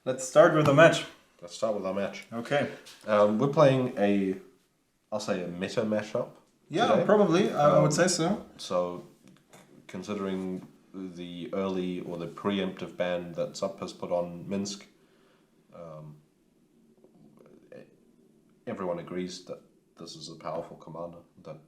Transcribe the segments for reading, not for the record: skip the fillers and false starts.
Let's start with the match. Let's start with our match. Okay. We're playing I'll say a meta mashup. Yeah, today. probably. I would say so. So, considering the early or the preemptive ban that Sup has put on Minsc, everyone agrees that this is a powerful commander. That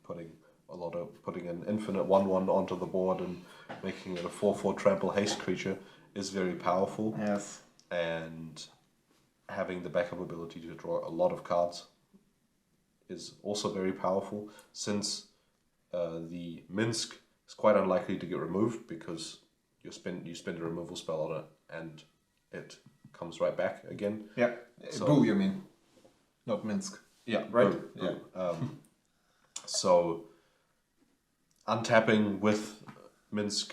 putting an infinite 1/1 onto the board and making it a 4/4 trample haste creature is very powerful. Yes. And having the backup ability to draw a lot of cards is also very powerful, since the Minsc is quite unlikely to get removed because you spend a removal spell on it and it comes right back again. Yeah. So, Boo, you mean? Not Minsc. Yeah, Right? Boo. So untapping with Minsc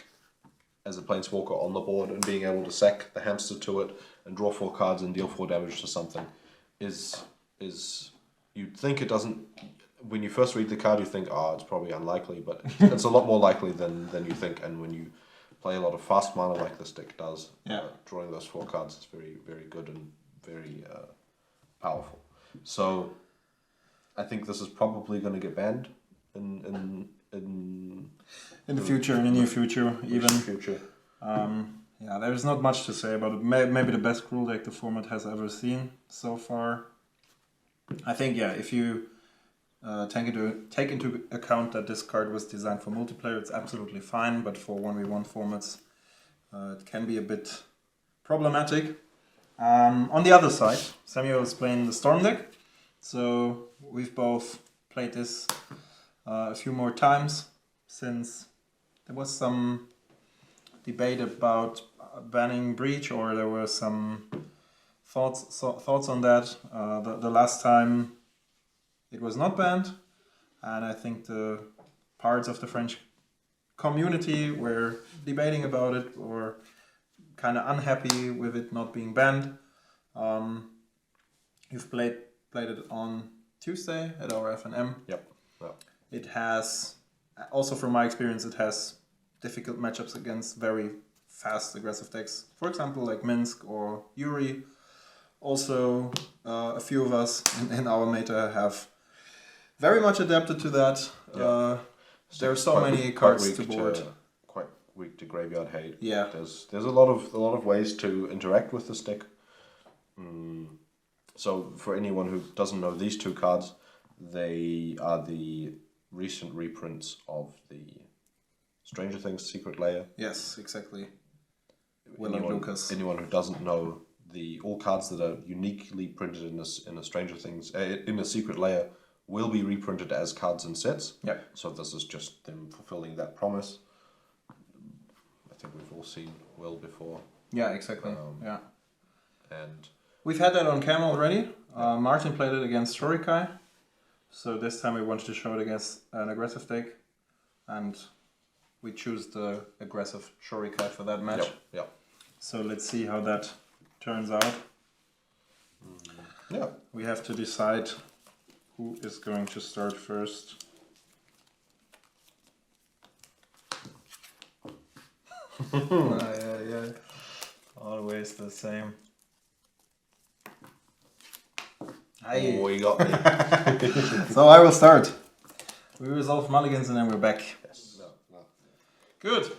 as a planeswalker on the board and being able to sack the hamster to it and draw 4 cards and deal 4 damage to something is you'd think it doesn't. When you first read the card, you think, oh, it's probably unlikely, but it's a lot more likely than you think. And when you play a lot of fast mana like this deck does, drawing those 4 cards is very, very good and very powerful. So I think this is probably going to get banned in the future, in the near future, even. Future. Yeah, there's not much to say about it. Maybe the best Gruul deck the format has ever seen so far. I think, yeah, if you take into account that this card was designed for multiplayer, it's absolutely fine, but for 1v1 formats, it can be a bit problematic. On the other side, Samuel is playing the Storm deck, so we've both played this a few more times, since there was some debate about banning Breach, or there were some thoughts on that. The last time it was not banned, and I think the parts of the French community were debating about it or kind of unhappy with it not being banned. You've played it on Tuesday at our FNM. Yep. It has, also from my experience, it has difficult matchups against very fast aggressive decks. For example, like Minsc or Yuri. Also, a few of us in our meta have very much adapted to that. Yeah. There are so many cards to board. Quite weak to graveyard hate. Yeah. There's a lot of ways to interact with this deck. So for anyone who doesn't know these 2 cards, they are the recent reprints of the Stranger Things Secret Lair. Yes, exactly. Will and Lucas. Anyone who doesn't know, all cards that are uniquely printed in a Stranger Things in a Secret Lair will be reprinted as cards and sets. Yep. So this is just them fulfilling that promise. I think we've all seen Will before. Yeah, exactly. Yeah. And we've had that on cam already. Martin played it against Shorikai. So this time we wanted to show it against an aggressive deck. And we choose the aggressive Shorikai for that match. Yep. So let's see how that turns out. Yeah. We have to decide who is going to start first. Yeah. Always the same. Oh, you got me. So I will start. We resolve mulligans and then we're back. Yes. No. Good.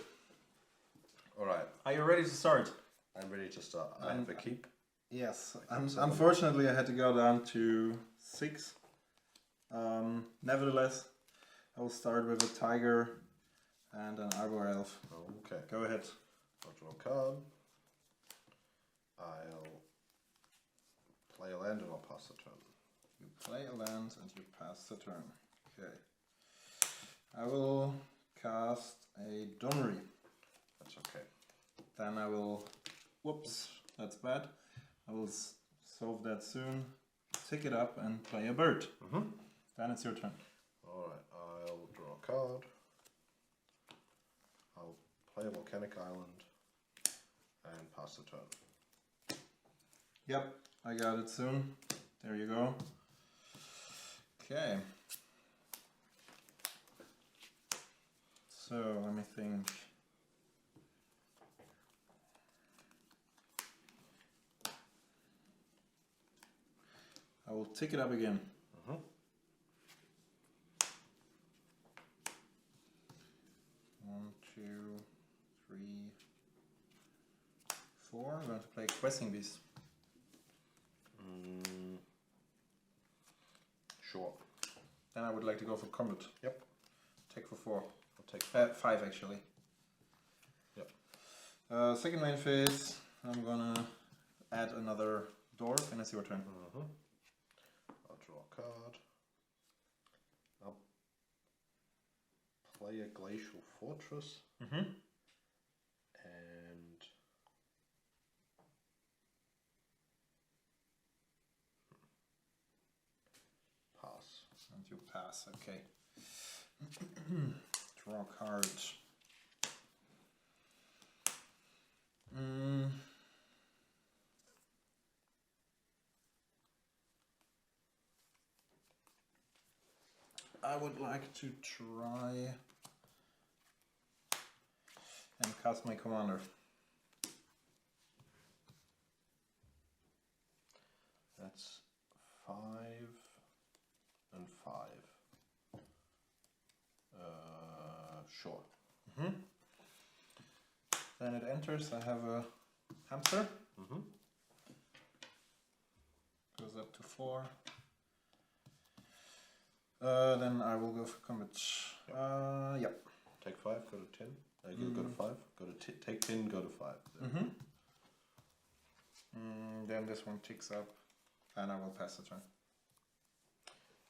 All right. Are you ready to start? I'm ready to start. I have a keep. Yes. Unfortunately, I had to go down to 6. Nevertheless, I will start with a tiger and an arbor elf. Okay. Go ahead. I'll draw a card. I'll play a land and I'll pass the turn. You play a land and you pass the turn. Okay. I will cast a Donnery. That's okay. Then I will... Whoops, that's bad. I will solve that soon. Pick it up and play a bird. Then it's your turn. Alright, I'll draw a card. I'll play a volcanic island and pass the turn. Yep, I got it soon. There you go. Okay. So, let me think. will tick it up again. 1, 2, 3, 4. I'm going to play Questing Beast. Sure. Then I would like to go for combat. Yep. Take for 4. I'll take 5 actually. Yep. Second main phase, I'm gonna add another dwarf, and it's your turn. I'll draw a card. I'll play a Glacial Fortress. And pass. And you pass, okay. Draw a card. I would like to try and cast my commander. That's 5 and 5. Sure. Then it enters. I have a hamster. Goes up to 4. Then I will go for combat. Yep. Take 5, go to 10. Go to 5. Go to take 10, go to 5. Then this one ticks up, and I will pass the turn.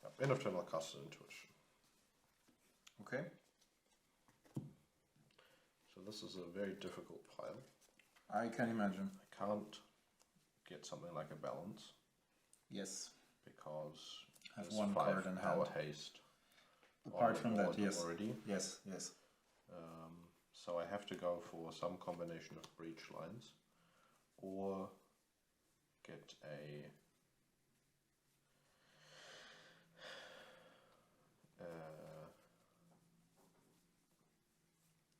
Yep. End of turn, I'll cast an Intuition. Okay. So this is a very difficult pile. I can imagine. I can't get something like a balance Yes. because I have there's one 5 card in power hand. haste. Apart from that, yes. Already. Yes, yes. So I have to go for some combination of breach lines or get a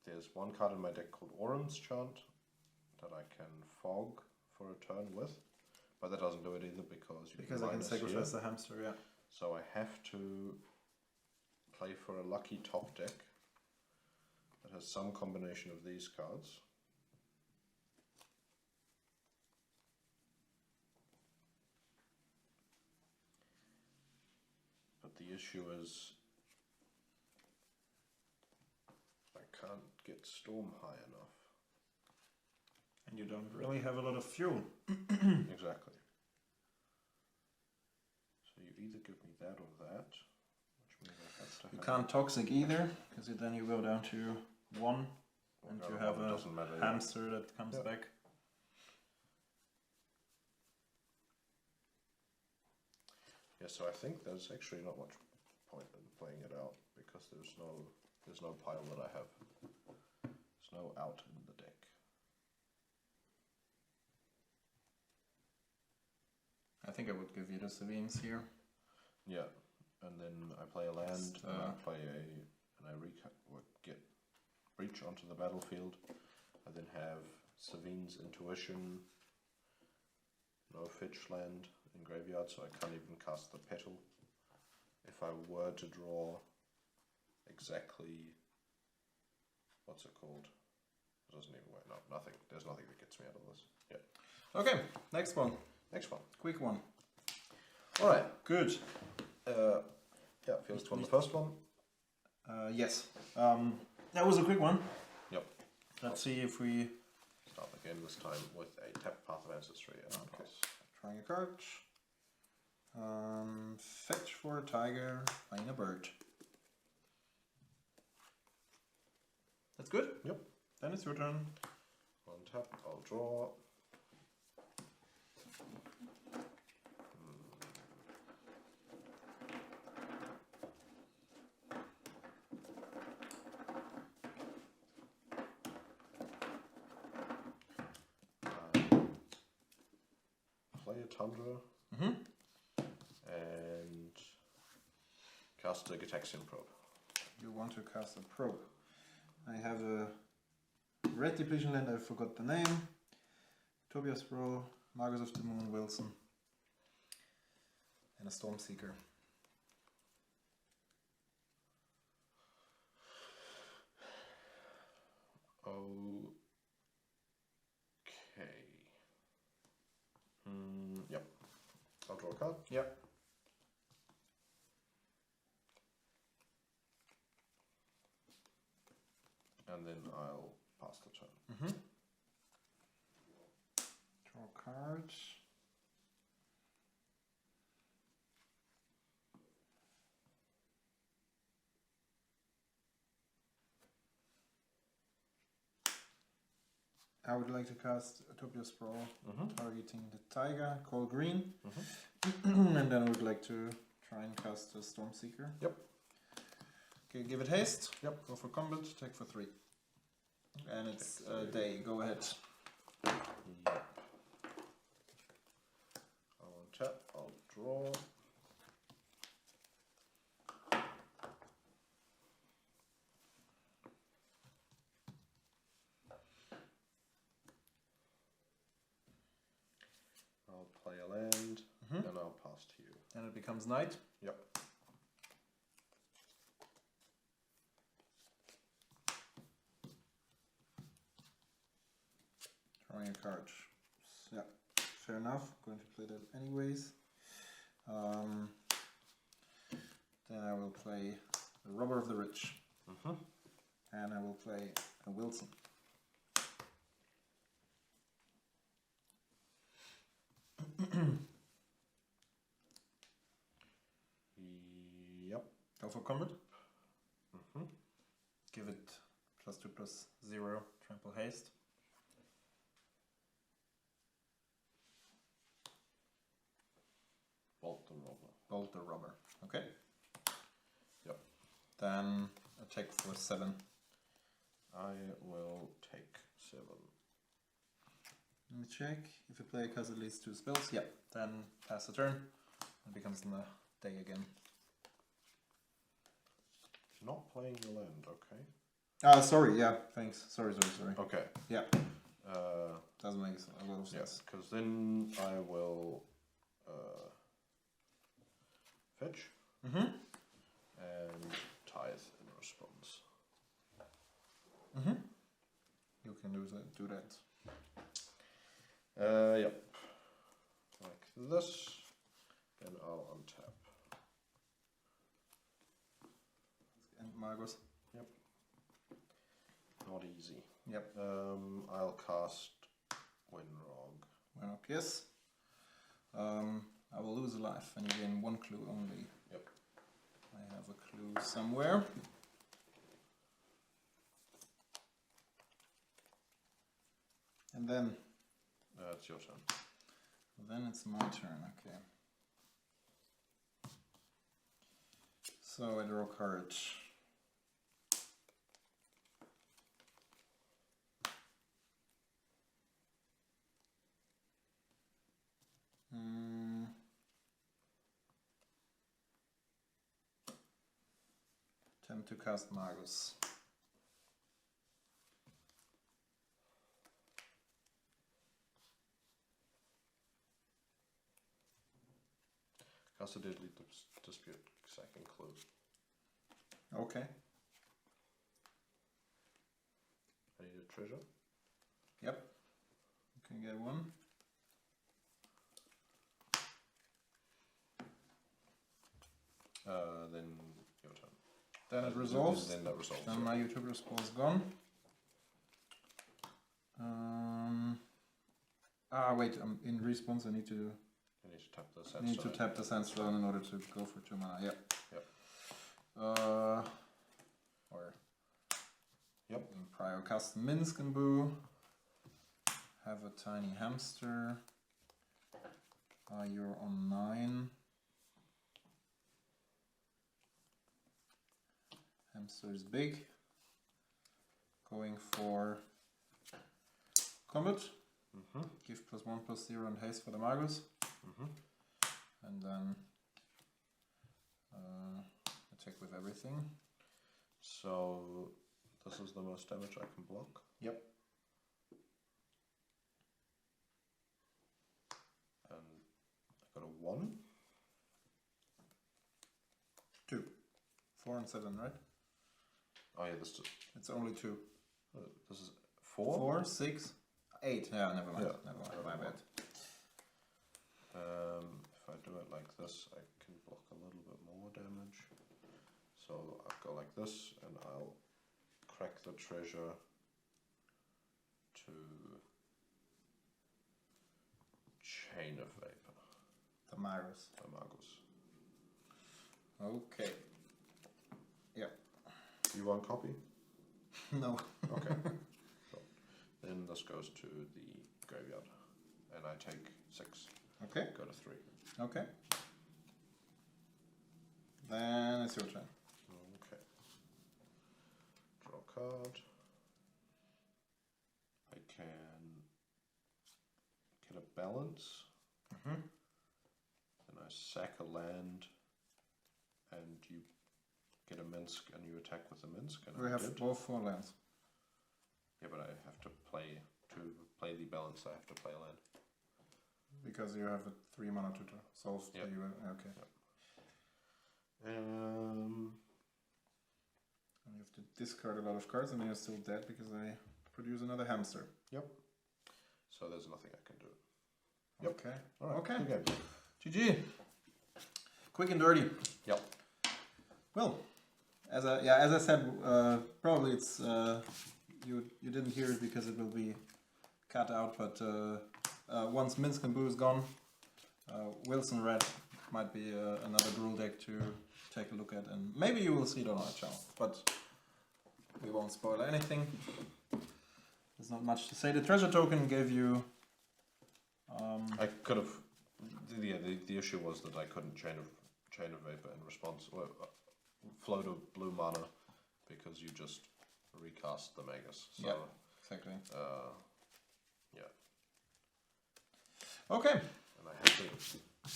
there's one card in my deck called Orum's Chant that I can fog for a turn with, but that doesn't do it either because you I can minus sacrifice here. the hamster, yeah. So I have to play for a lucky top deck that has some combination of these cards. But the issue is I can't get Storm high enough. And you don't really have a lot of fuel. Exactly. So you either give me that or that, which means I have to You have... can't toxic either, because then you go down to 1, and no, you have a doesn't matter, hamster that comes Yep. back. Yeah, so I think there's actually not much point in playing it out because there's no pile that I have. There's no out in the deck. I think I would give you the Savines here. Yeah, and then I play a land, Just, and I play get breach onto the battlefield. I then have Savine's Intuition, no Fetch land in graveyard, so I can't even cast the Petal. If I were to draw exactly, what's it called? It doesn't even work. No, nothing. There's nothing that gets me out of this. Yeah. Okay, next one. Next one. Quick one. All right. Good. Yeah, feels on the first one. Yes. That was a quick one. Yep. Let's see if we... Start again this time with a tap Path of Ancestry and pass. Drawing a card. Fetch for a tiger, playing a bird. That's good? Yep. Then it's your turn. On tap, I'll draw. Play a Tundra. And cast a Gitaxian Probe. You want to cast a probe. I have a red depletion land, I forgot the name. Tobias Bro, Magus of the Moon, Wilson. and a Stormseeker. Okay. Yep. I'll draw a card. Yep. And then I'll pass the turn. Draw cards. I would like to cast Utopia Sprawl, targeting the Tiger, call green, and then I would like to try and cast a Stormseeker. Yep. Okay, give it haste. Yep. Go for combat, take for 3. And it's day, go ahead. Yep. I'll untap, I'll draw. I'll play a land, and I'll pass to you. And it becomes night. Yep. Drawing a card. Yeah, fair enough. Going to play that anyways. Then I will play the Robber of the Rich. And I will play a Wilson. Yep. Go for combat. Give it +2/+0, trample haste. Bolt the robber. Bolt the Robber. Okay. Yep. Then attack for 7. I will take 7. Let me check. If you play a cast at least 2 spells, yeah. Then pass the turn. It becomes the day again. Not playing the land, okay. Sorry, yeah, thanks. Sorry. Okay. Yeah. Doesn't make a lot of sense. Yes, because then I will fetch and tithe in response. You can do that. Yep. Like this. Then I'll untap. And Margos. Yep. Not easy. Yep. I'll cast Winrog. Well, yes. I will lose a life and you gain 1 clue only. Yep. I have a clue somewhere. And then... It's your turn. Then it's my turn, okay. So I draw a card. Attempt to cast Magus. Cast a deadly dispute, second clue. Okay. I need a treasure. Yep. You can get 1. Then your turn. Then it resolves. Then that resolves. Then my Utopia Sprawl is gone. Wait, in response I need to tap the Sandstone. Sandstone in order to go for 2 mana. Yep. Yep. In prior cast Minsc and Boo. Have a tiny hamster. You're on 9. Hamster is big. Going for combat. Give +1/+0 and haste for the Magus. And then attack with everything. So this is the most damage I can block. Yep. And I got a 1. 4 and 7, right? Oh yeah, this is, It's only 2. this is 4? 4, 6, 8. Yeah, never mind. Yeah. Never mind. My bad. If I do it like this, I can block a little bit more damage. So I'll go like this, and I'll crack the treasure to Chain of Vapor. The Magus. The Magus. Okay. Yeah. You want copy? No. Okay. So then this goes to the graveyard, and I take 6. Okay. Go to 3. Okay. Then it's your turn. Okay. Draw a card. I can get a balance. Mm-hmm. And I sack a land, and you get a Minsc, and you attack with a Minsc. And We I have did. both 4 lands. Yeah, but I have to play the balance. I have to play a land. Because you have a 3 mana to solve Yep. the... Okay. Yep. And you have to discard a lot of cards and you're still dead because I produce another hamster. Yep. So there's nothing I can do. Yep. Okay. All right. Okay. Good game. GG. Quick and dirty. Yep. Well, as I said, probably it's you didn't hear it because it will be cut out. But once Minsc and Boo is gone, Wilson Red might be another Gruul deck to take a look at, and maybe you will see it on our channel. But we won't spoil anything. There's not much to say. The treasure token gave you. I could have. The issue was that I couldn't chain of vapor in response. Float of blue mana because you just recast the Magus. So, yeah, exactly. Yeah. Okay. And I had to.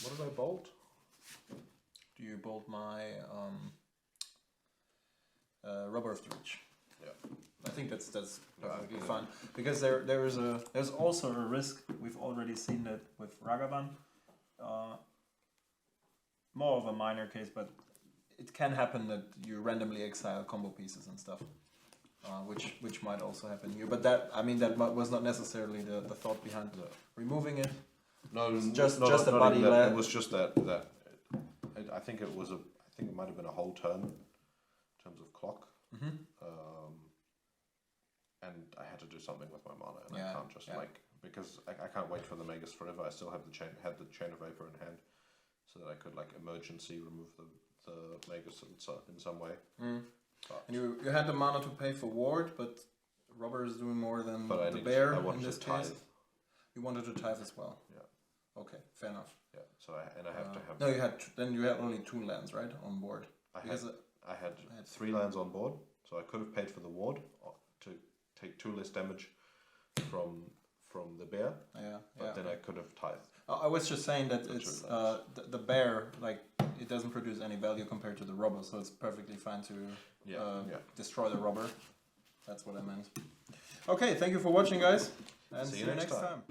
What did I bolt? Do you bolt my Rubber of the Reach? Yeah. I think that's perfectly fine because there's also a risk. We've already seen that with Ragavan. More of a minor case, but it can happen that you randomly exile combo pieces and stuff, which might also happen here. But that was not necessarily the thought behind removing it. No, just not a body. It was just that I think it was I think it might have been a whole turn in terms of clock. Mm-hmm. And I had to do something with my mana, and Yeah, I can't just because I can't wait for the Magus forever. I still have the chain of vapor in hand, so that I could emergency remove the Magus in some way. Mm. And you had the mana to pay for ward, but Rubber is doing more than the bear in this case. You wanted to tithe as well. Yeah. Okay, fair enough. Yeah. So I have to have. No, you had only 2 lands, right, on board. I had 3 lands on board, so I could have paid for the ward to take 2 less damage from the bear. Yeah. But then I could have tithed. I was just saying that it's the bear, it doesn't produce any value compared to the Rubber, so it's perfectly fine to destroy the Rubber. That's what I meant. Okay, thank you for watching, guys, and see you next time.